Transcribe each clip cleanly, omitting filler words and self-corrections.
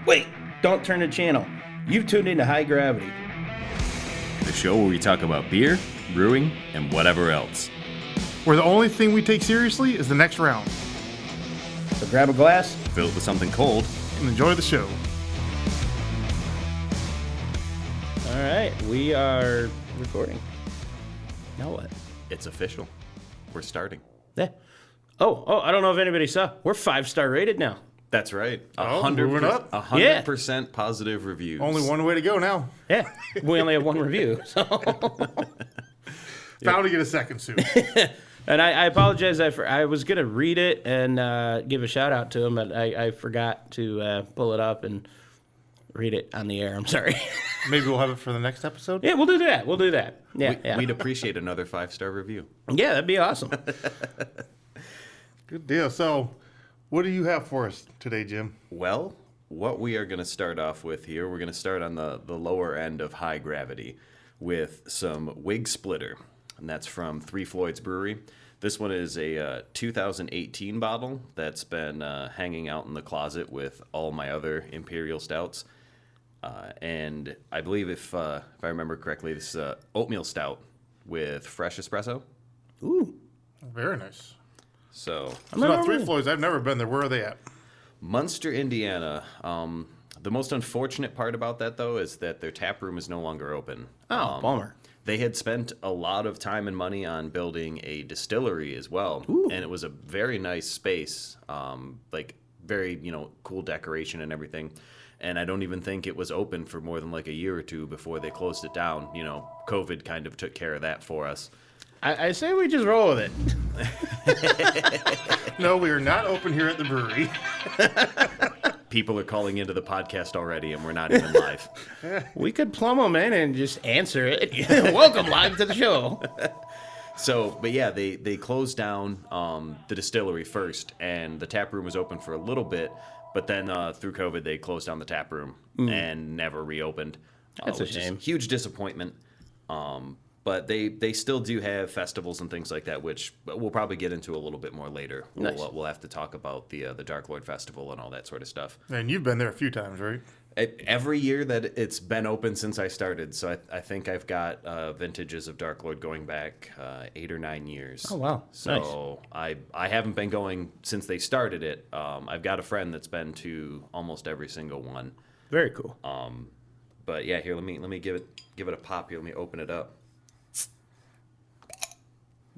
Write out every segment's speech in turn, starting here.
Wait, don't turn the channel. You've tuned into High Gravity. The show where we talk about beer, brewing, and whatever else. Where the only thing we take seriously is the next round. So grab a glass. Fill it with something cold. And enjoy the show. All right, we are recording. Now what? It's official. We're starting. Yeah. Oh, I don't know if anybody saw. We're 5-star rated now. That's right. Moving up. 100% positive reviews. Only one way to go now. Yeah, we only have one review. So. Bound to get a second soon. And I apologize. I was going to read it and give a shout out to him, but I forgot to pull it up and read it on the air. I'm sorry. Maybe we'll have it for the next episode. Yeah, we'll do that. Yeah. We'd appreciate another 5-star review. Yeah, that'd be awesome. Good deal. So, what do you have for us today, Jim? Well, what we are going to start off with here, we're going to start on the lower end of high gravity with some Wig Splitter, and that's from Three Floyds Brewery. This one is a 2018 bottle that's been hanging out in the closet with all my other Imperial Stouts. And I believe if I remember correctly, this is oatmeal stout with fresh espresso. Ooh. Very nice. So about Three Floyds. I've never been there. Where are they at? Munster, Indiana. The most unfortunate part about that, though, is that their tap room is no longer open. Oh, bummer. They had spent a lot of time and money on building a distillery as well. Ooh. And it was a very nice space, like very, cool decoration and everything. And I don't even think it was open for more than like a year or two before they closed it down. COVID kind of took care of that for us. I say we just roll with it. No, we are not open here at the brewery. People are calling into the podcast already, and we're not even live. We could plumb them in and just answer it. Welcome live to the show. So, but yeah, they closed down the distillery first, and the tap room was open for a little bit, but then through COVID, they closed down the tap room and never reopened. That's a which shame. Is huge disappointment. But they still do have festivals and things like that, which we'll probably get into a little bit more later. Nice. We'll have to talk about the Dark Lord Festival and all that sort of stuff. And you've been there a few times, right? Every year that it's been open since I started, so I think I've got vintages of Dark Lord going back 8 or 9 years. Oh, wow. So nice. I haven't been going since they started it. I've got a friend that's been to almost every single one. Very cool. But yeah, here let me give it a pop here. Let me open it up.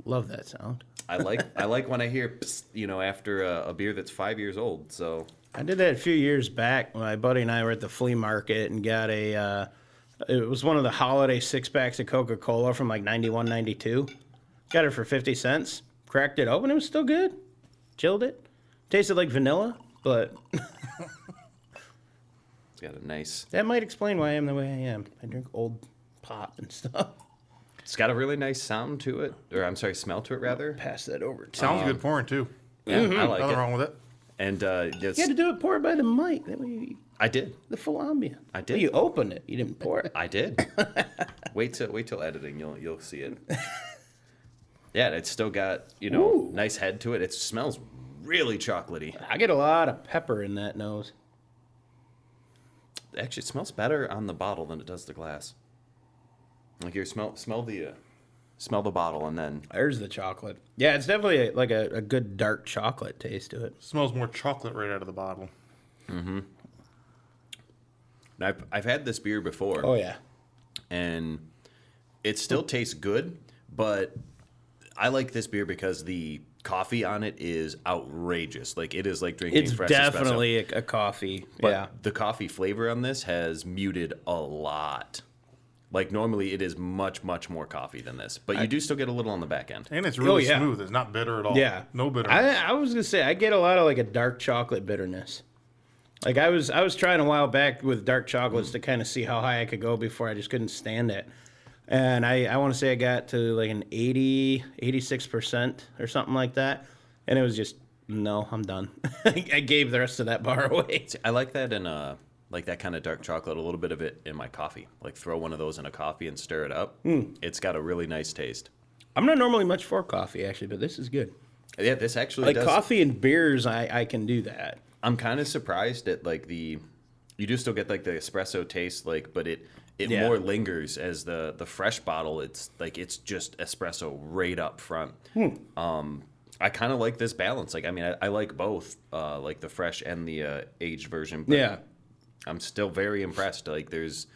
Love that sound. I like when I hear psst, after a beer that's 5 years old. So I did that a few years back. My buddy and I were at the flea market and got it was one of the holiday 6-packs of Coca-Cola from like 91, 92. Got it for 50 cents. Cracked it open. It was still good. Chilled it. Tasted like vanilla, but it's got a nice. That might explain why I am the way I am. I drink old pop and stuff. It's got a really nice sound to it, or I'm sorry, smell to it rather. Pass that over. Sounds good pouring, too. Yeah, I like Nothing it. wrong with it. And You had to do it pour it by the mic. That way I did. the full ambient. I did. Well, you opened it. You didn't pour it. I did. Wait till editing, you'll see it. Yeah, it's still got Ooh. nice head to it. It smells really chocolatey. I get a lot of pepper in that nose. Actually, it smells better on the bottle than it does the glass. Like here, smell the bottle, and then There's the chocolate. Yeah, it's definitely a good dark chocolate taste to it. Smells more chocolate right out of the bottle. Mm-hmm. Now, I've had this beer before. Oh, yeah. And it still tastes good, but I like this beer because the coffee on it is outrageous. Like, it is like drinking It's fresh definitely espresso. a coffee. But yeah. the coffee flavor on this has muted a lot. Like, normally it is much, much more coffee than this. But you do still get a little on the back end. And it's really yeah. smooth. It's not bitter at all. Yeah. No bitterness. I was going to say, I get a lot of a dark chocolate bitterness. Like, I was trying a while back with dark chocolates to kind of see how high I could go before I just couldn't stand it. And I want to say I got to like an 86% or something like that. And it was just, no, I'm done. I gave the rest of that bar away. See, I like that in like that kind of dark chocolate, a little bit of it in my coffee. Like throw one of those in a coffee and stir it up. It's got a really nice taste. I'm not normally much for coffee, actually, but this is good. Yeah, this actually does. Like coffee and beers, I can do that. I'm kind of surprised at like You do still get like the espresso taste, like, but it Yeah. more lingers as the fresh bottle. It's like it's just espresso right up front. I kind of like this balance. Like, I mean, I like both, like the fresh and the aged version. But Yeah. I'm still very impressed. Like, there's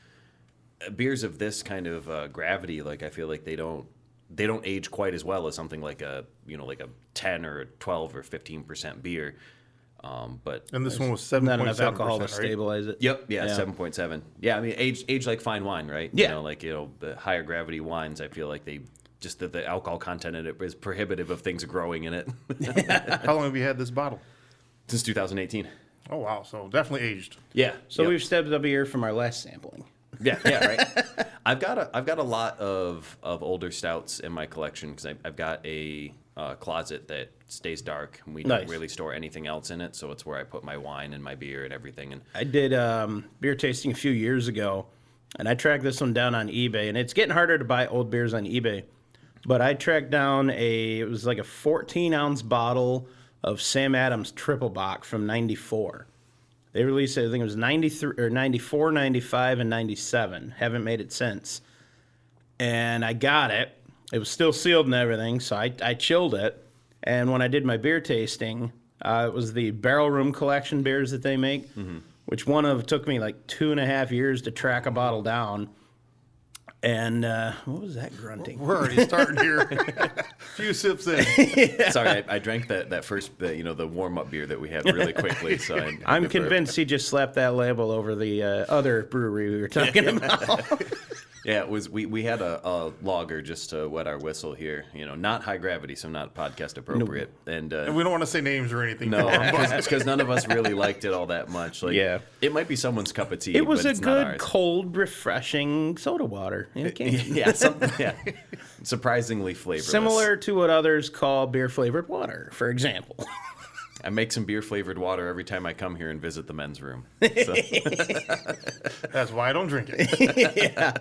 beers of this kind of gravity. Like, I feel like they don't age quite as well as something like a 10 or 12 or 15% beer. But And this one was Not 7.7%, enough alcohol to right? stabilize it. yep, yeah, 7.7. Yeah, I mean, age like fine wine, right? Yeah. The higher gravity wines. I feel like they just the alcohol content in it is prohibitive of things growing in it. How long have you had this bottle? Since 2018. Oh, wow. So definitely aged. Yeah. So yep. we've stepped up a year from our last sampling. Yeah, right. I've got a lot of older stouts in my collection because I've got a closet that stays dark. And we don't Nice. really store anything else in it, so it's where I put my wine and my beer and everything. And I did beer tasting a few years ago, and I tracked this one down on eBay. And it's getting harder to buy old beers on eBay. But I tracked down it was like a 14-ounce bottle of Sam Adams Triple Bock from 94. They released it, I think it was 93 or 94, 95, and 97. Haven't made it since. And I got it. It was still sealed and everything, so I chilled it. And when I did my beer tasting, it was the Barrel Room Collection beers that they make, which took me like 2.5 years to track a bottle down. And what was that grunting? We're already starting here. A few sips in. sorry, I drank that first, the warm up beer that we had really quickly. So I'm convinced he just slapped that label over the other brewery we were talking about. Yeah, it was. We had a lager just to wet our whistle here. Not high gravity, so not podcast appropriate. And And we don't want to say names or anything. no, for 'em, but because none of us really liked it all that much. Like, Yeah. it might be someone's cup of tea. It was but a it's not good, ours. cold, refreshing soda water in a can. Yeah, surprisingly flavorless. Similar to what others call beer-flavored water, for example. I make some beer flavored water every time I come here and visit the men's room. So. that's why I don't drink it.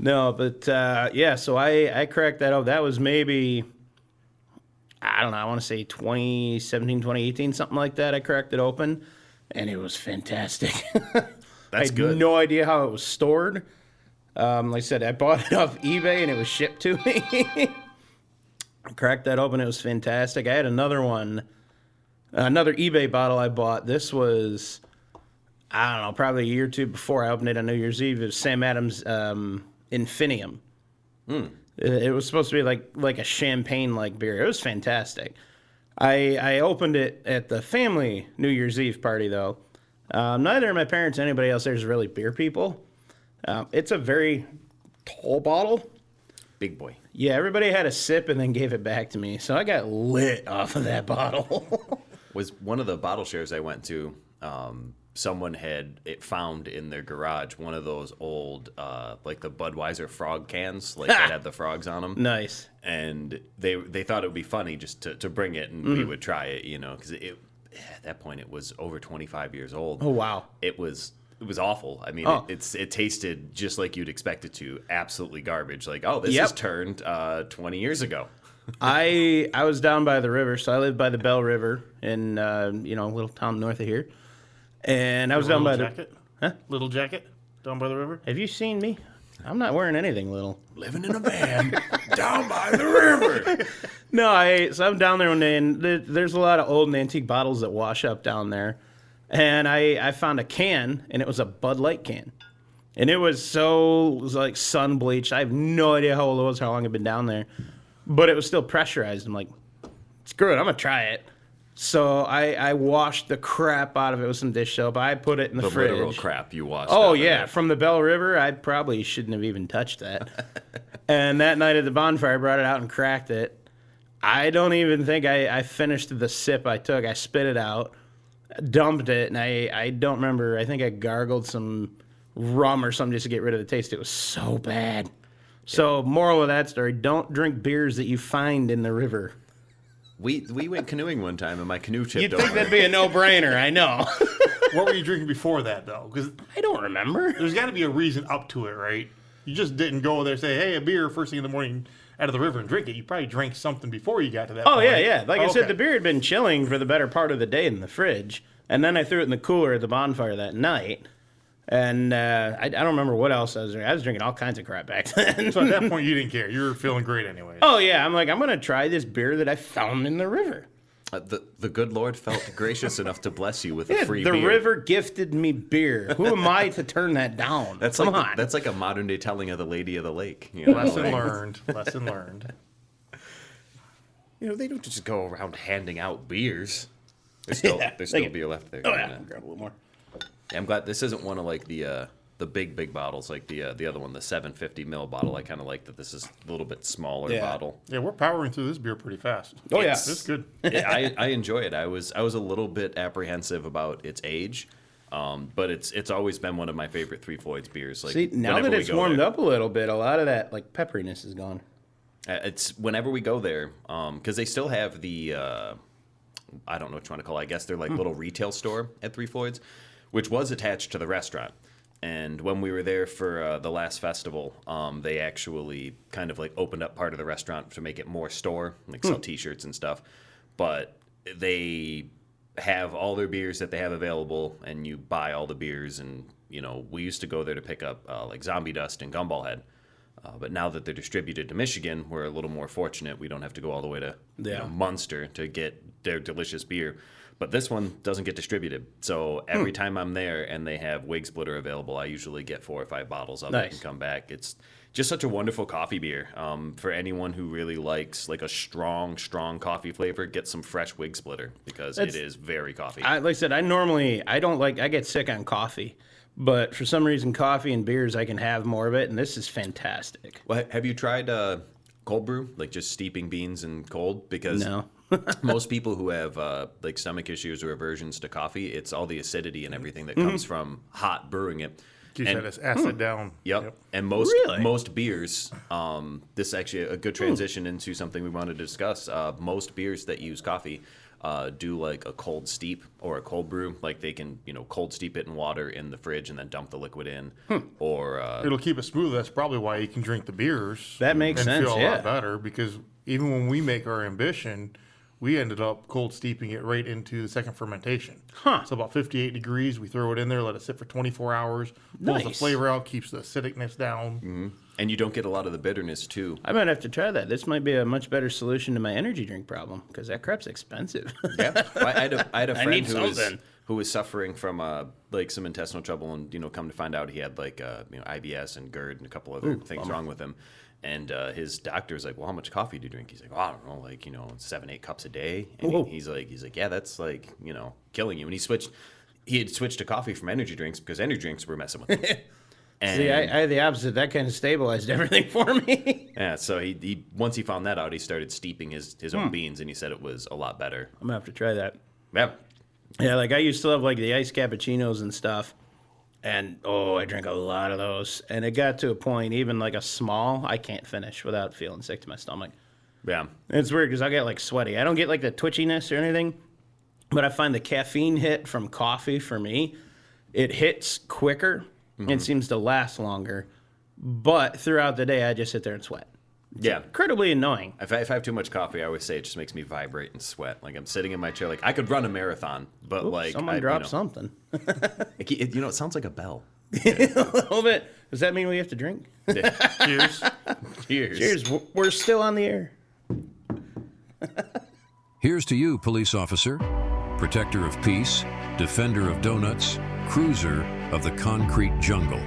No, but so I cracked that up. That was maybe, I don't know, I want to say 2017, 2018, something like that. I cracked it open, and it was fantastic. I That's had good. no idea how it was stored. Like I said, I bought it off eBay, and it was shipped to me. I cracked that open. It was fantastic. I had another one, another eBay bottle I bought. This was, I don't know, probably a year or two before I opened it on New Year's Eve. It was Sam Adams Infinium. It was supposed to be like a champagne-like beer. It was fantastic. I opened it at the family New Year's Eve party, though. Neither of my parents or anybody else there is really beer people. It's a very tall bottle. Big boy. Yeah, everybody had a sip and then gave it back to me. So I got lit off of that bottle. Was one of the bottle shares I went to, someone had found in their garage one of those old, like the Budweiser frog cans, like that had the frogs on them. Nice. And they thought it would be funny just to bring it and we would try it, because at that point it was over 25 years old. Oh, wow. It was awful. I mean, Oh. it tasted just like you'd expect it to. Absolutely garbage. Like, oh, this Yep. is turned 20 years ago. I was down by the river, so I lived by the Bell River in a little town north of here. And I was down by Little the. jacket? Huh? Little jacket down by the river? Have you seen me? I'm not wearing anything little. Living in a van down by the river. No, so I'm down there one day, and there's a lot of old and antique bottles that wash up down there. And I found a can, and it was a Bud Light can. And it was like sun bleached. I have no idea how old it was, how long it had been down there. But it was still pressurized. I'm like, screw it, I'm going to try it. So I washed the crap out of it with some dish soap. I put it in the fridge. Literal crap you washed. Oh, out of yeah. it. From the Bell River, I probably shouldn't have even touched that. And that night at the bonfire, I brought it out and cracked it. I don't even think I finished the sip I took. I spit it out, dumped it, and I don't remember. I think I gargled some rum or something just to get rid of the taste. It was so bad. So, moral of that story, don't drink beers that you find in the river. We went canoeing one time, and my canoe tipped You'd over. think that'd be a no-brainer, I know. What were you drinking before that, though? Because I don't remember. there's got to be a reason up to it, right? You just didn't go there and say, hey, a beer first thing in the morning out of the river and drink it. You probably drank something before you got to that Oh, point. yeah. Like I said, Okay. the beer had been chilling for the better part of the day in the fridge. And then I threw it in the cooler at the bonfire that night. And I don't remember what else I was drinking. I was drinking all kinds of crap back then. So at that point, you didn't care. You were feeling great anyway. Oh, yeah. I'm like, I'm going to try this beer that I found in the river. The good Lord felt gracious enough to bless you with a free the beer. river gifted me beer. Who am I to turn that down? That's Come like on. that's like a modern day telling of the Lady of the Lake. You know? Lesson learned. Lesson learned. You know, they don't just go around handing out beers. There's still beer left there. Oh, yeah. I'll grab a little more. Yeah, I'm glad this isn't one of like the big bottles like the other one, the 750 ml bottle. I kind of like that this is a little bit smaller bottle. Yeah, we're powering through this beer pretty fast. Oh, yeah. It's good. I enjoy it. I was a little bit apprehensive about its age, but it's always been one of my favorite Three Floyds beers. Like, See, now whenever that we it's go warmed there. up a little bit, a lot of that like pepperiness is gone. It's whenever we go there, because they still have the I don't know what you want to call it. I guess they're like little retail store at Three Floyds, which was attached to the restaurant. And when we were there for the last festival, they actually kind of like opened up part of the restaurant to make it more store, like sell T-shirts and stuff. But they have all their beers that they have available, and you buy all the beers. And you know, we used to go there to pick up like Zombie Dust and Gumball Head. But now that they're distributed to Michigan, we're a little more fortunate. We don't have to go all the way to Munster to get their delicious beer. But this one doesn't get distributed. So every time I'm there and they have Wig Splitter available, I usually get 4 or 5 bottles of it and come back. It's just such a wonderful coffee beer. For anyone who really likes like a strong coffee flavor, get some fresh Wig Splitter because it is very coffee. Like I said, I get sick on coffee. But for some reason, coffee and beers, I can have more of it, and this is fantastic. Well, have you tried cold brew, like just steeping beans in cold? Because No. most people who have like stomach issues or aversions to coffee, it's all the acidity and everything that comes from hot brewing it. Keeps that acid down. Yep. And most beers, this is actually a good transition into something we wanted to discuss. Most beers that use coffee do like a cold steep or a cold brew. Like they can, cold steep it in water in the fridge and then dump the liquid in. Or it'll keep it smooth. That's probably why you can drink the beers. That makes sense, And feel a yeah. lot better because even when we make our Ambition, we ended up cold steeping it right into the second fermentation. Huh. So about 58 degrees, we throw it in there, let it sit for 24 hours, pulls the Nice. flavor out, keeps the acidicness down. and you don't get a lot of the bitterness too. I might have to try that. This might be a much better solution to my energy drink problem because that crap's expensive. Yeah, I had a I friend need who was something. who was suffering from like some intestinal trouble, and come to find out he had like IBS and GERD and a couple other things wrong with him. And his doctor's like, well, how much coffee do you drink? He's like, well, I don't know, like 7-8 cups a day. And Whoa. he's like, yeah, that's like killing you. And he had switched to coffee from energy drinks because energy drinks were messing with him. And See, I had the opposite. That kind of stabilized everything for me. yeah, so he once he found that out, he started steeping his own beans, and he said it was a lot better. I'm going to have to try that. Yeah. Yeah, like I used to love like the iced cappuccinos and stuff. And, I drank a lot of those. And it got to a point, even like a small, I can't finish without feeling sick to my stomach. Yeah. It's weird because I get like sweaty. I don't get like the twitchiness or anything, but I find the caffeine hit from coffee for me, it hits quicker and seems to last longer. But throughout the day, I just sit there and sweat. Yeah. Incredibly annoying. If I have too much coffee, I always say it just makes me vibrate and sweat. Like I'm sitting in my chair, like I could run a marathon, but like Someone dropped something. it sounds like a bell. A little bit. Does that mean we have to drink? Cheers. Cheers. Cheers. We're still on the air. Here's to you, police officer, protector of peace, defender of donuts, cruiser of the concrete jungle.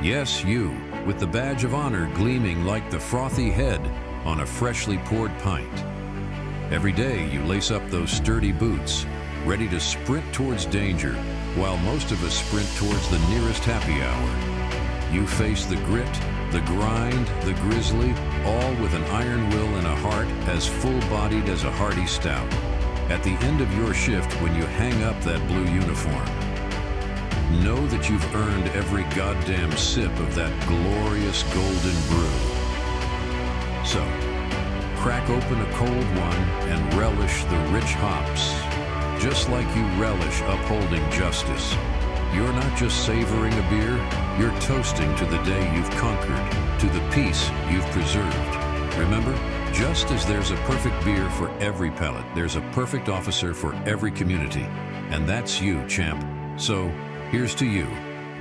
Yes, you, with the badge of honor gleaming like the frothy head on a freshly poured pint. Every day you lace up those sturdy boots, ready to sprint towards danger, while most of us sprint towards the nearest happy hour. You face the grit, the grind, the grizzly, all with an iron will and a heart as full-bodied as a hearty stout. At the end of your shift, when you hang up that blue uniform, know that you've earned every goddamn sip of that glorious golden brew. So, crack open a cold one and relish the rich hops, just like you relish upholding justice. You're not just savoring a beer, you're toasting to the day you've conquered, to the peace you've preserved. Remember, Just as there's a perfect beer for every palate, there's a perfect officer for every community. And that's you, champ. So, here's to you,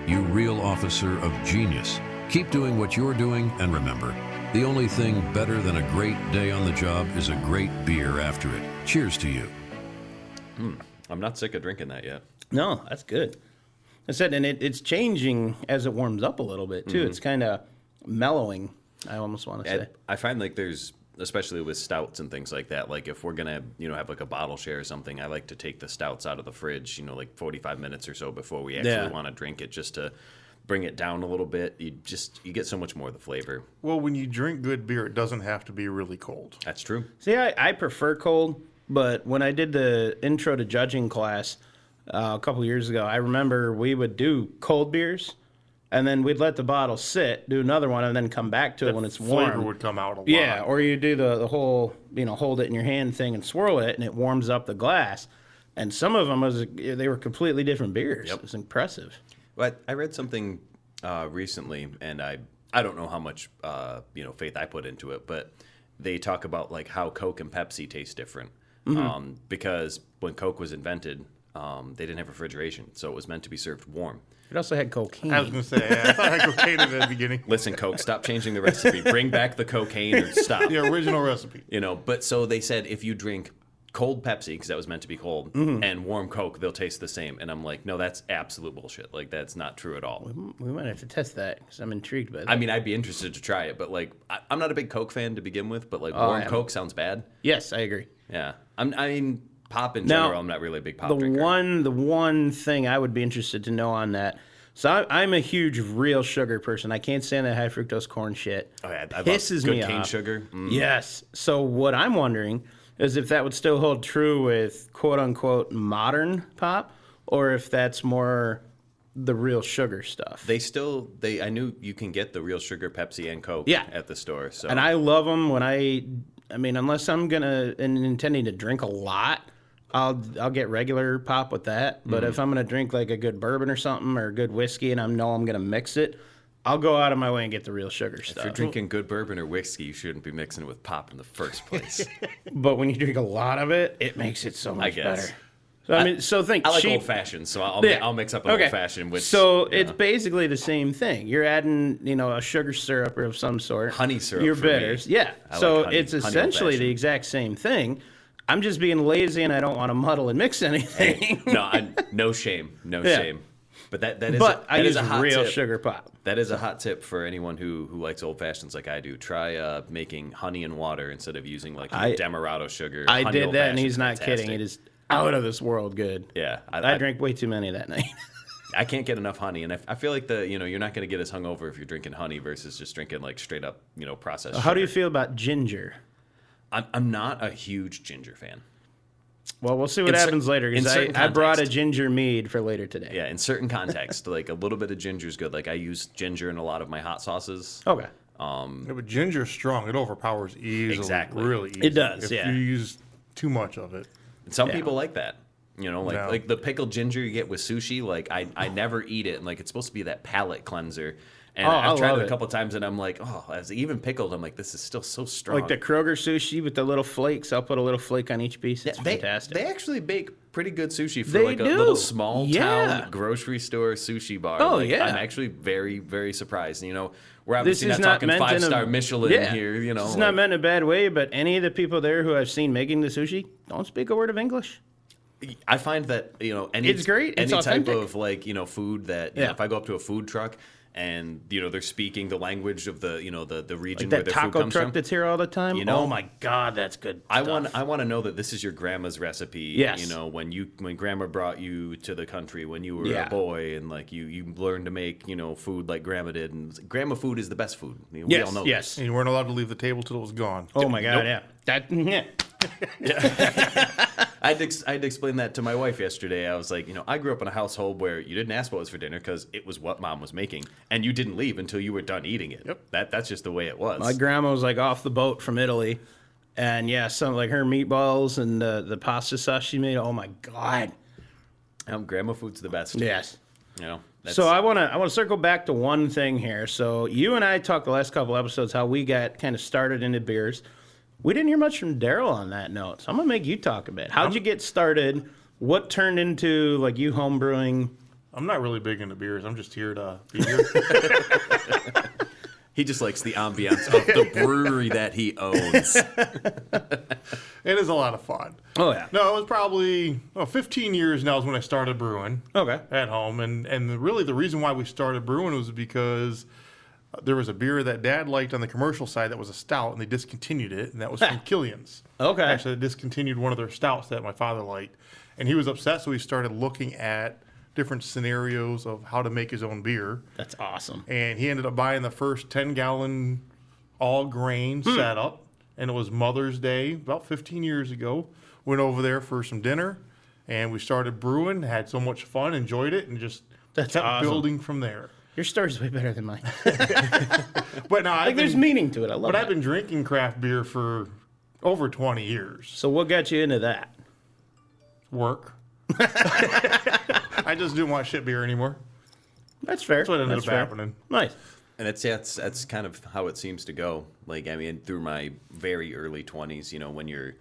you real officer of genius. Keep doing what you're doing, and remember, the only thing better than a great day on the job is a great beer after it. Cheers to you. I'm not sick of drinking that yet. No, that's good. I said, and it's changing as it warms up a little bit too. It's kind of mellowing. I almost want to say. I find like there's, especially with stouts and things like that, like if we're gonna have like a bottle share or something, I like to take the stouts out of the fridge, like 45 minutes or so before we actually want to drink it, just to bring it down a little bit. You get so much more of the flavor. Well, when you drink good beer, it doesn't have to be really cold. That's true. See, I prefer cold, but when I did the intro to judging class a couple years ago, I remember we would do cold beers, and then we'd let the bottle sit, do another one, and then come back to it when it's warm. Flavor would come out a lot. Yeah, or you do the whole, hold it in your hand thing and swirl it, and it warms up the glass. And some of them, they were completely different beers. Yep. It was impressive. But I read something recently, and I don't know how much faith I put into it, but they talk about like how Coke and Pepsi taste different, because when Coke was invented, they didn't have refrigeration, so it was meant to be served warm. It also had cocaine. I was going to say, I thought I had cocaine in the beginning. Listen, Coke, stop changing the recipe. Bring back the cocaine or stop. The original recipe. But so they said if you drink cold Pepsi, because that was meant to be cold, and warm Coke, they'll taste the same. And I'm like, no, that's absolute bullshit. Like, that's not true at all. We might have to test that because I'm intrigued by that. I mean, I'd be interested to try it, but like, I'm not a big Coke fan to begin with, but like warm Coke sounds bad. Yes, I agree. Yeah. I mean, pop in general, I'm not really a big pop drinker. The one thing I would be interested to know on that. So I'm a huge real sugar person. I can't stand that high fructose corn shit. Oh, yeah, I Pisses love me good cane off. sugar. Yes. So what I'm wondering is if that would still hold true with quote unquote modern pop, or if that's more the real sugar stuff. I knew you can get the real sugar Pepsi and Coke at the store. So And I love them when I mean, unless I'm intending to drink a lot, I'll get regular pop with that. But if I'm gonna drink like a good bourbon or something or a good whiskey, and I know I'm gonna mix it, I'll go out of my way and get the real sugar stuff. if you're drinking good bourbon or whiskey, you shouldn't be mixing it with pop in the first place. But when you drink a lot of it, it makes it so much guess. better. So I mean, so think I like cheap. old fashioned, so I'll mix up an old fashioned with. So it's basically the same thing. You're adding, a sugar syrup of some sort. Honey syrup Your for bitters, me. yeah. I So like honey- it's honey essentially the old-fashioned. exact same thing. I'm just being lazy and I don't want to muddle and mix anything. No shame, no Yeah. shame. But that is But that I is use a hot real tip. sugar pop. That is a hot tip for anyone who likes old fashions like I do. Try making honey and water instead of using like Demerara sugar. I Honey did that, and old-fashioned's he's not fantastic. kidding. It is out of this world good. Yeah, I drank way too many that night. I can't get enough honey, and I feel like you're not going to get as hungover if you're drinking honey versus just drinking like straight up processed. How do you sugar. feel about ginger? I'm not a huge ginger fan. Well, we'll see what In cer- happens later in because certain I brought a context. ginger mead for later today. Yeah, in certain contexts, like a little bit of ginger is good. Like I use ginger in a lot of my hot sauces. Okay. Yeah, but ginger's strong. It overpowers easily. Exactly. Really easily. It does, if yeah. you use too much of it. Some people like that. Like No. the pickled ginger you get with sushi. Like I never eat it, and like it's supposed to be that palate cleanser. And I I've tried love it a it. couple times, and I'm like, oh, as even pickled, I'm like, this is still so strong. Like the Kroger sushi with the little flakes. I'll put a little flake on each piece. It's fantastic. They actually bake pretty good sushi for They like a do. little small Yeah. town grocery store sushi bar. Oh, Like, yeah. I'm actually very, very surprised. We're This obviously is not not talking meant in a 5-star Michelin here. It's not meant in a bad way, but any of the people there who I've seen making the sushi don't speak a word of English. I find that any It's great. It's any type authentic. of like food that Yeah. if I go up to a food truck and they're speaking the language of the the region Like where that their food taco comes truck from. that's here all the time. Oh my God, that's good. I stuff. want to know that this is your grandma's recipe. Yes. When grandma brought you to the country when you were Yeah. a boy, and like you learned to make food like grandma did, and grandma food is the best food. We Yes, all know yes. And you weren't allowed to leave the table till it was gone. Oh my God, Nope. yeah. I had to explain that to my wife yesterday. I was like, I grew up in a household where you didn't ask what was for dinner because it was what mom was making, and you didn't leave until you were done eating it. Yep. That's just the way it was. My grandma was like off the boat from Italy, and yeah, some like her meatballs and the pasta sauce she made. Oh my God. Grandma food's the best. Yes. That's, So I want to circle back to one thing here. So you and I talked the last couple episodes how we got kind of started into beers. We didn't hear much from Darrell on that note, so I'm gonna make you talk a bit. How'd you get started? What turned into like you home brewing? I'm not really big into beers. I'm just here to be here. He just likes the ambiance of the brewery that he owns. It is a lot of fun. Oh yeah. No, it was probably 15 years now is when I started brewing Okay. at home. And really the reason why we started brewing was because there was a beer that Dad liked on the commercial side that was a stout, and they discontinued it, and that was from Killian's. Okay. Actually, they discontinued one of their stouts that my father liked. And he was upset, so he started looking at different scenarios of how to make his own beer. That's awesome. And he ended up buying the first 10-gallon all-grain setup, and it was Mother's Day about 15 years ago. Went over there for some dinner, and we started brewing, had so much fun, enjoyed it, and just That's kept awesome. building from there. Your story's way better than mine. But no, Like there's meaning to it. I love But I've it. been drinking craft beer for over 20 years. So what got you into that? Work. I just didn't want shit beer anymore. That's fair. That's what ended That's up fair. happening. Nice. And that's kind of how it seems to go. Like, I mean, through my very early 20s, when you're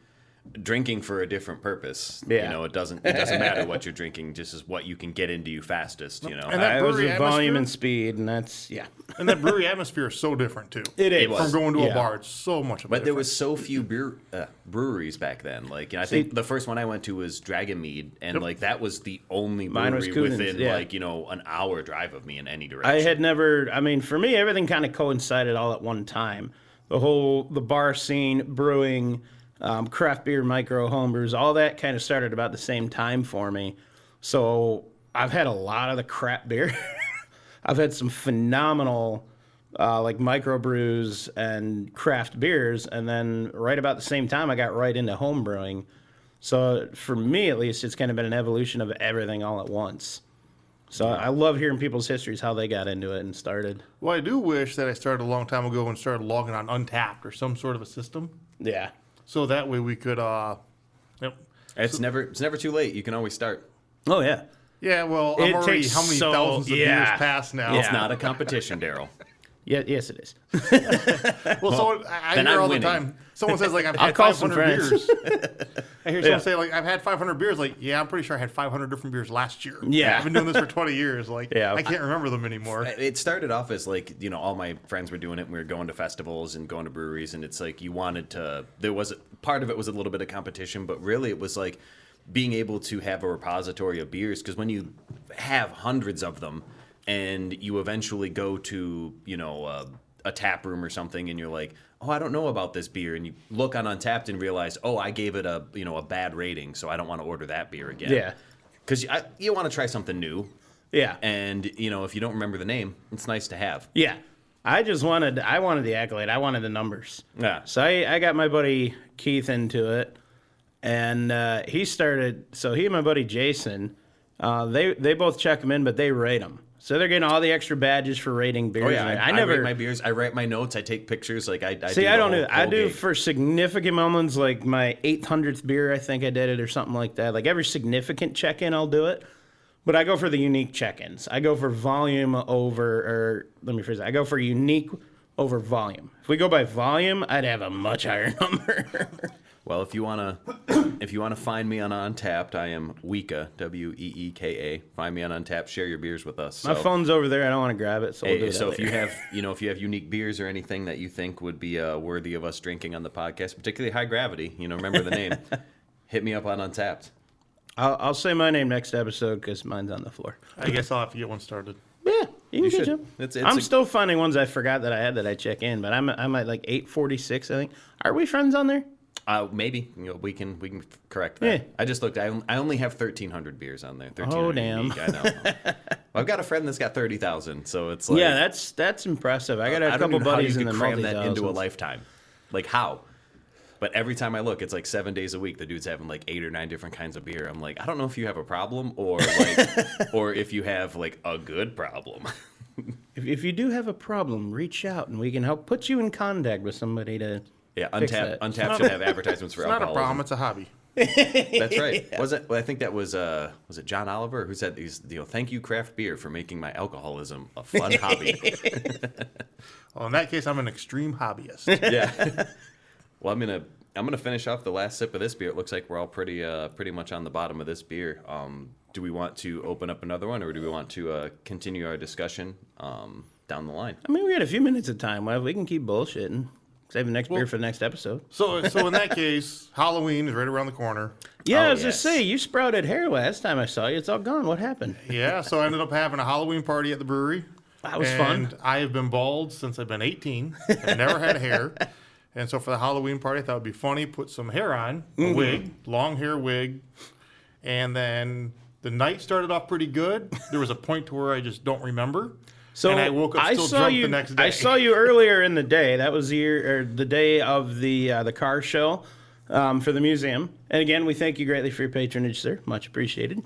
drinking for a different purpose, Yeah. it doesn't matter what you're drinking, just as what you can get into you fastest, And that I was brewery with volume atmosphere- and speed, and that's And that brewery atmosphere is so different, too. It is. From going to Yeah. a bar, it's so much of a But there difference. was so few breweries back then. Like, I think the first one I went to was Dragon Mead, and like that was the only Mine was brewery Coonan's, within yeah. like an hour drive of me in any direction. I had never. I mean, for me, everything kind of coincided all at one time. The bar scene, brewing, craft beer, micro homebrews, all that kind of started about the same time for me. So I've had a lot of the crap beer. I've had some phenomenal like microbrews and craft beers, and then right about the same time, I got right into home brewing. So for me, at least, it's kind of been an evolution of everything all at once. So I love hearing people's histories, how they got into it and started. Well, I do wish that I started a long time ago and started logging on Untapped or some sort of a system. Yeah. So that way we could, It's never too late. You can always start. Oh, yeah. yeah, well, I'm It already takes how many so- thousands of yeah. years past now. Yeah. It's not a competition, Darrell. Yeah, yes, it is. Well, so I then hear I'm all winning. the time. Someone says like I've I'll had call some 500 friends. beers. I hear someone Yeah. say like I've had 500 beers. Like, yeah, I'm pretty sure I had 500 different beers last year. Yeah. I've been doing this for 20 years. Like, Yeah. I can't remember them anymore. It started off as like all my friends were doing it. And we were going to festivals and going to breweries, and it's like you wanted to. There was part of it was a little bit of competition, but really it was like being able to have a repository of beers, because when you have hundreds of them and you eventually go to a tap room or something, and you're like, oh, I don't know about this beer, and you look on Untapped and realize, oh, I gave it a bad rating, so I don't want to order that beer again. Yeah. Because you want to try something new. Yeah. And if you don't remember the name, it's nice to have. Yeah. I wanted the accolade. I wanted the numbers. Yeah. So I got my buddy Keith into it, and he started. So he and my buddy Jason, they both check them in, but they rate them. So they're getting all the extra badges for rating beers. Oh yeah, I I never rate my beers. I write my notes. I take pictures. Like I see. do I the don't do. whole- I whole do gig. for significant moments, like my 800th beer. I think I did it or something like that. Like every significant check-in, I'll do it. But I go for the unique check-ins. I go for volume let me phrase it. I go for unique over volume. If we go by volume, I'd have a much higher number. Well, if you wanna find me on Untapped, I am Weeka, Weeka. Find me on Untapped. Share your beers with us. My So, phone's over there. I don't want to grab it, so we'll do hey, that so if later. you have unique beers or anything that you think would be worthy of us drinking on the podcast, particularly High Gravity, remember the name. Hit me up on Untapped. I'll say my name next episode because mine's on the floor. I guess I'll have to get one started. Yeah, you can should. get them. It's I'm a- still finding ones I forgot that I had that I check in, but I'm at like 846, I think. Are we friends on there? Maybe we can correct that. Yeah. I just looked. I only have 1,300 beers on there. 1,300 Oh, damn. unique, I know. Well, I've got a friend that's got 30,000, so it's like Yeah, that's impressive. I got a I don't couple even know how buddies you in the could cram that into a multi-thousands. lifetime. Like how? But every time I look, it's like 7 days a week. The dude's having like 8 or 9 different kinds of beer. I'm like, I don't know if you have a problem or or if you have like a good problem. If you do have a problem, reach out and we can help put you in contact with somebody to. Yeah, Fix Untapped that. should have advertisements for It's not a alcoholism. problem. It's a hobby. That's right. Was it? Well, I think that was it John Oliver who said these? Thank you, craft beer, for making my alcoholism a fun hobby. Well, in that case, I'm an extreme hobbyist. Yeah. Well, I'm gonna finish off the last sip of this beer. It looks like we're all pretty much on the bottom of this beer. Do we want to open up another one, or do we want to continue our discussion down the line? I mean, we got a few minutes of time left. We can keep bullshitting. Save the next beer for the next episode. So in that case, Halloween is right around the corner. Yeah, Oh, I was yes. just saying, you sprouted hair last time I saw you. It's all gone. What happened? Yeah, so I ended up having a Halloween party at the brewery. That was and fun. I have been bald since I've been 18. I've never had hair. And so for the Halloween party, I thought it would be funny, put some hair on, a wig, long hair wig. And then the night started off pretty good. There was a point to where I just don't remember. So and I woke up still drunk the next day. I saw you earlier in the day. That was the day of the car show for the museum. And again, we thank you greatly for your patronage, sir. Much appreciated.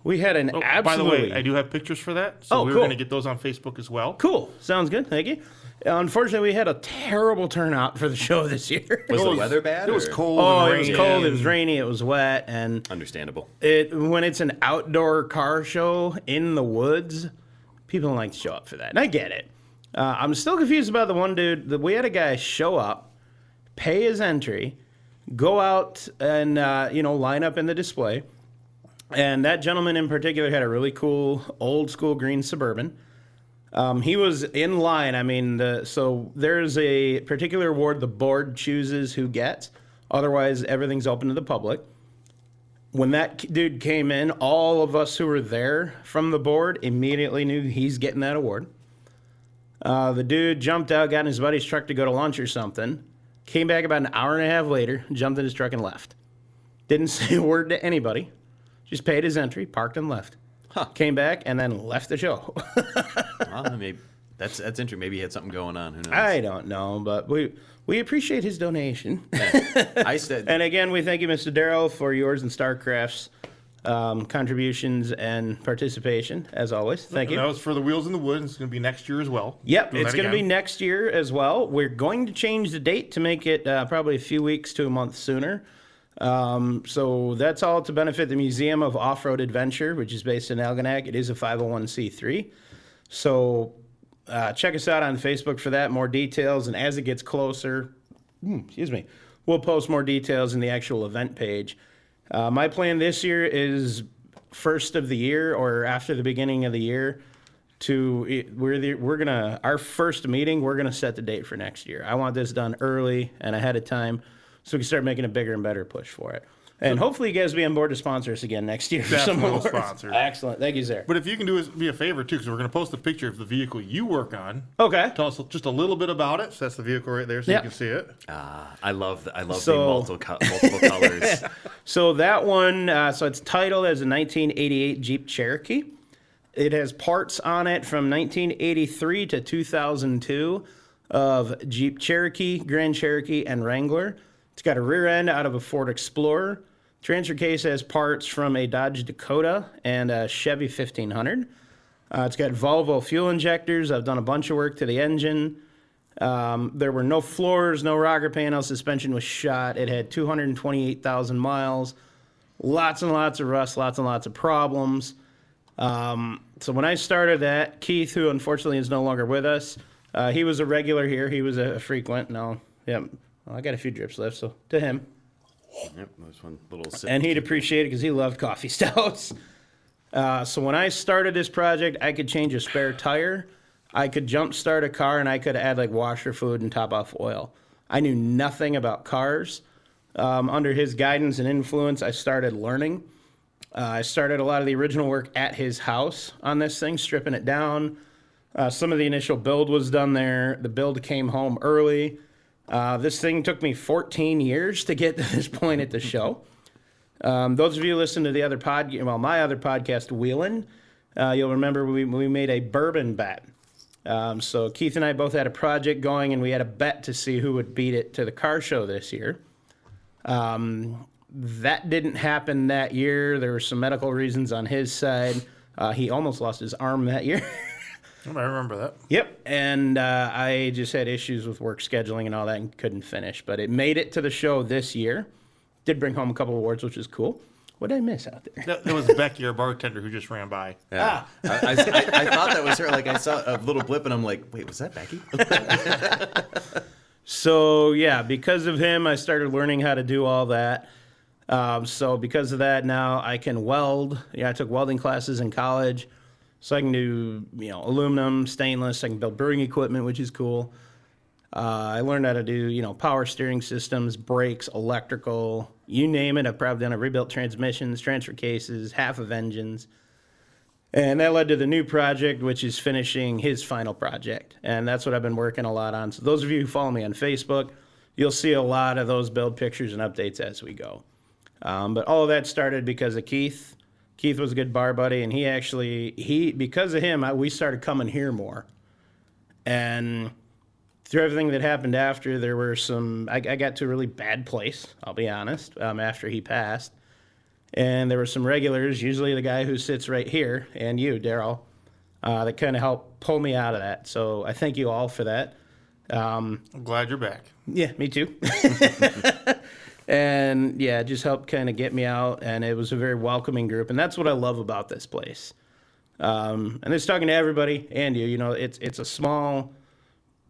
We had an absolutely... By the way, I do have pictures for that. So we're cool. going to get those on Facebook as well. Cool. Sounds good. Thank you. Unfortunately, we had a terrible turnout for the show this year. Was the weather bad? It was or- cold Oh, and it was rainy. cold. It was rainy. It was wet. And Understandable. when it's an outdoor car show in the woods, people don't like to show up for that. And I get it. I'm still confused about the one dude. We had a guy show up, pay his entry, go out and, line up in the display. And that gentleman in particular had a really cool old school green Suburban. He was in line. I mean, so there's a particular award the board chooses who gets. Otherwise, everything's open to the public. When that dude came in, all of us who were there from the board immediately knew he's getting that award. The dude jumped out, got in his buddy's truck to go to lunch or something. Came back about an hour and a half later, jumped in his truck and left. Didn't say a word to anybody. Just paid his entry, parked and left. Huh. Came back and then left the show. Well, maybe that's interesting. Maybe he had something going on. Who knows? I don't know, but we appreciate his donation. I said, And again, we thank you, Mr. Darrell, for yours and StarCraft's contributions and participation, as always. Thank you. That was for the Wheels in the Woods. It's going to be next year as well. Yep, Doing it's that going to be again. next year as well. We're going to change the date to make it probably a few weeks to a month sooner. So that's all to benefit the Museum of Off-Road Adventure, which is based in Algonac. It is a 501c3. So check us out on Facebook for that, more details. And as it gets closer, we'll post more details in the actual event page. My plan this year is first of the year or after the beginning of the year our first meeting, we're gonna set the date for next year. I want this done early and ahead of time so we can start making a bigger and better push for it. And hopefully you guys will be on board to sponsor us again next year for some Definitely more. sponsor. Excellent. Thank you, sir. But if you can do us be a favor, too, because we're going to post a picture of the vehicle you work on. Okay. Tell us just a little bit about it. So that's the vehicle right there so Yeah. you can see it. I love So- the multiple colors. So that one, so it's titled as a 1988 Jeep Cherokee. It has parts on it from 1983 to 2002 of Jeep Cherokee, Grand Cherokee, and Wrangler. It's got a rear end out of a Ford Explorer. Transfer case has parts from a Dodge Dakota and a Chevy 1500. It's got Volvo fuel injectors. I've done a bunch of work to the engine. There were no floors, no rocker panels. Suspension was shot. It had 228,000 miles. Lots and lots of rust, lots and lots of problems. So when I started that, Keith, who unfortunately is no longer with us, he was a regular here. He was a frequent. No, yep. Well, I got a few drips left, so to him. Yep, there's one little sip. And he'd appreciate it because he loved coffee stouts. So when I started this project, I could change a spare tire. I could jump start a car, and I could add like washer fluid and top off oil. I knew nothing about cars. Under his guidance and influence, I started learning. I started a lot of the original work at his house on this thing, stripping it down. Some of the initial build was done there. The build came home early. This thing took me 14 years to get to this point at the show. Those of you who listen to the other my other podcast, Wheelin', you'll remember we made a bourbon bet. So Keith and I both had a project going, and we had a bet to see who would beat it to the car show this year. That didn't happen that year. There were some medical reasons on his side. He almost lost his arm that year. I remember that. Yep, and I just had issues with work scheduling and all that and couldn't finish. But it made it to the show this year. Did bring home a couple awards, which is cool. What did I miss out there? That was Becky, our bartender, who just ran by. Yeah. I thought that was her. Like I saw a little blip, and I'm like, wait, was that Becky? So yeah, because of him, I started learning how to do all that. So because of that, now I can weld. Yeah, I took welding classes in college, so I can do aluminum, stainless. I can build brewing equipment, which is cool. I learned how to do power steering systems, brakes, electrical, you name it. I've probably done it. Rebuilt transmissions, transfer cases, half of engines. And that led to the new project, which is finishing his final project. And that's what I've been working a lot on. So those of you who follow me on Facebook, you'll see a lot of those build pictures and updates as we go. But all of that started because of Keith. Keith was a good bar buddy, and because of him, we started coming here more. And through everything that happened after, there were I got to a really bad place, I'll be honest, after he passed. And there were some regulars, usually the guy who sits right here, and you, Darrell, that kind of helped pull me out of that. So I thank you all for that. I'm glad you're back. Yeah, me too. And yeah, it just helped kind of get me out, and it was a very welcoming group, and that's what I love about this place. And it's talking to everybody, and it's a small,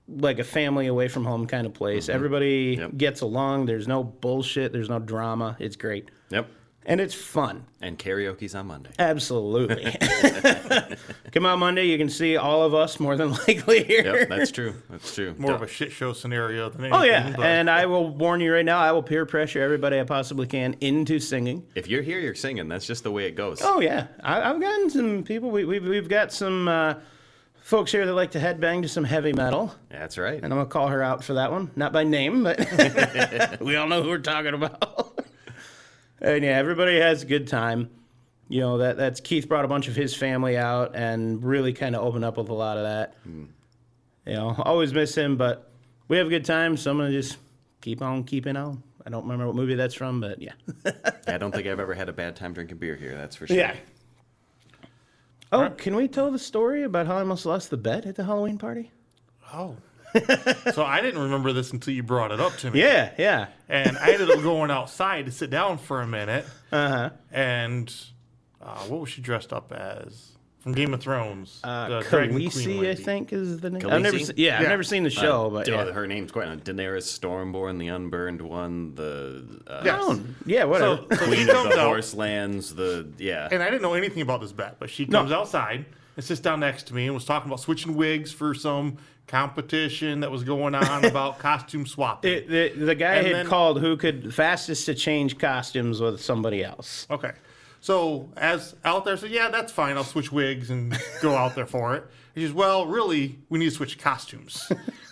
like a family away from home kind of place. Mm-hmm. Everybody gets along. There's no bullshit. There's no drama. It's great. Yep. And it's fun. And karaoke's on Monday. Absolutely. Come out Monday, you can see all of us more than likely here. Yep, that's true. That's true. More of a shit show scenario than anything. Oh, yeah. But... And I will warn you right now, I will peer pressure everybody I possibly can into singing. If you're here, you're singing. That's just the way it goes. Oh, yeah. I've gotten some people. We've got some folks here that like to headbang to some heavy metal. That's right. And I'm going to call her out for that one. Not by name, but we all know who we're talking about. And yeah, everybody has a good time. That's Keith brought a bunch of his family out and really kind of opened up with a lot of that. Always miss him, but we have a good time, so I'm going to just keep on keeping on. I don't remember what movie that's from, but yeah. I don't think I've ever had a bad time drinking beer here, that's for sure. Yeah. Oh, can we tell the story about how I almost lost the bet at the Halloween party? Oh. So I didn't remember this until you brought it up to me. Yeah. And I ended up going outside to sit down for a minute. Uh-huh. And what was she dressed up as? From Game of Thrones. The Dragon Queen lady. I think is the name. I've never seen the show, but her name's quite Daenerys Stormborn, the Unburned One, whatever. So Queen of the Horselands, And I didn't know anything about this bet, but she comes outside and sits down next to me and was talking about switching wigs for some competition that was going on about costume swapping. The guy had called who could fastest to change costumes with somebody else. Okay. So as out there, I said, yeah, that's fine. I'll switch wigs and go out there for it. He says, well, really, we need to switch costumes.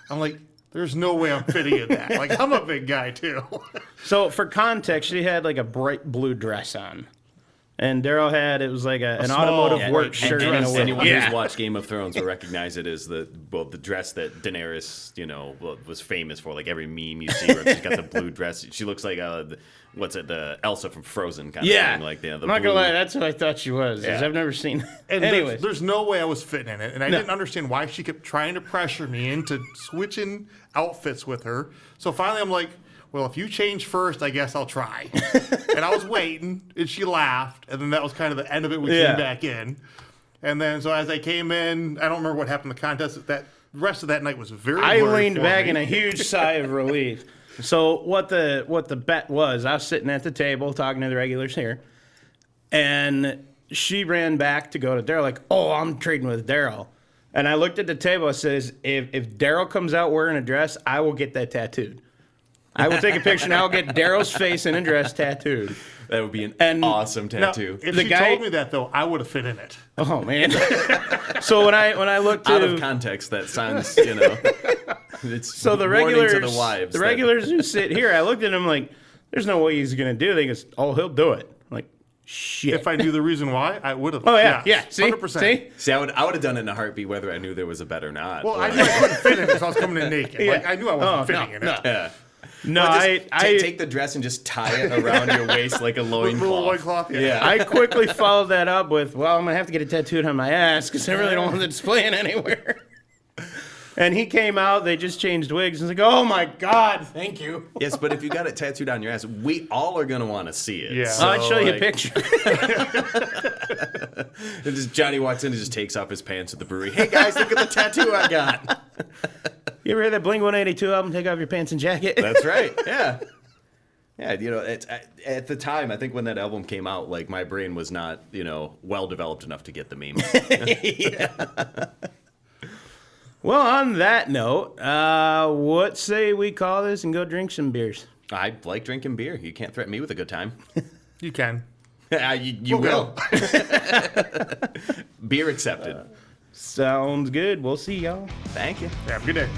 I'm like, there's no way I'm fitting in that. Like, I'm a big guy, too. So for context, she had like a bright blue dress on. And Darrell had, it was like an automotive work shirt. And anyone who's watched Game of Thrones will recognize it as the dress that Daenerys, was famous for. Like every meme you see where she's got the blue dress. She looks like, the Elsa from Frozen kind of thing. Like, I'm not going to lie, that's what I thought she was. Yeah. I've never seen And anyways. There's no way I was fitting in it. And I didn't understand why she kept trying to pressure me into switching outfits with her. So finally I'm like, well, if you change first, I guess I'll try. And I was waiting, and she laughed, and then that was kind of the end of it. We came back in. And then, so as I came in, I don't remember what happened in the contest. The rest of that night was very blurry. I leaned back in a huge sigh of relief. So what the bet was, I was sitting at the table talking to the regulars here, and she ran back to go to Darrell, like, oh, I'm trading with Darrell. And I looked at the table, I says, if Darrell comes out wearing a dress, I will get that tattooed. I will take a picture and I'll get Darrell's face in a dress tattooed. That would be an awesome tattoo. Now, if she told me that, though, I would have fit in it. Oh, man. So when I looked out of context, that sounds, it's so the regulars, to the wives. The regulars who sit here, I looked at him like, there's no way he's going to do it. He goes, oh, he'll do it. I'm like, shit. If I knew the reason why, I would have. Oh, yeah. See? 100%. See, I would have done it in a heartbeat whether I knew there was a bet or not. Well, I knew I couldn't fit in it, so I was coming in naked. Yeah. Like, I knew I wasn't fitting in it. Yeah. No, I take the dress and just tie it around your waist like a loincloth. Yeah. I quickly followed that up with, well, I'm going to have to get it tattooed on my ass because I really don't want it displaying anywhere. And he came out, they just changed wigs, and was like, oh my God, thank you. Yes, but if you got it tattooed on your ass, we all are going to want to see it. Yeah. So, I'll show you a picture. And just Johnny walks in and just takes off his pants at the brewery. Hey guys, look at the tattoo I got. You ever hear that Blink-182 album, Take Off Your Pants and Jacket? That's right. Yeah. Yeah, it's, at the time, I think when that album came out, like, my brain was not, well developed enough to get the meme. Well, on that note, what say we call this and go drink some beers? I like drinking beer. You can't threaten me with a good time. You can. You will. Beer accepted. Sounds good. We'll see y'all. Thank you. Have a good day.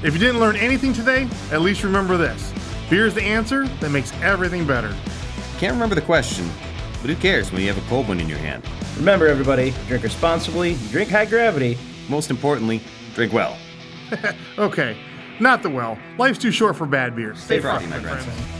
If you didn't learn anything today, at least remember this. Beer is the answer that makes everything better. Can't remember the question, but who cares when you have a cold one in your hand? Remember, everybody, drink responsibly, drink high gravity. Most importantly, drink well. Okay, not the well. Life's too short for bad beers. Stay frothy, my friends. friends.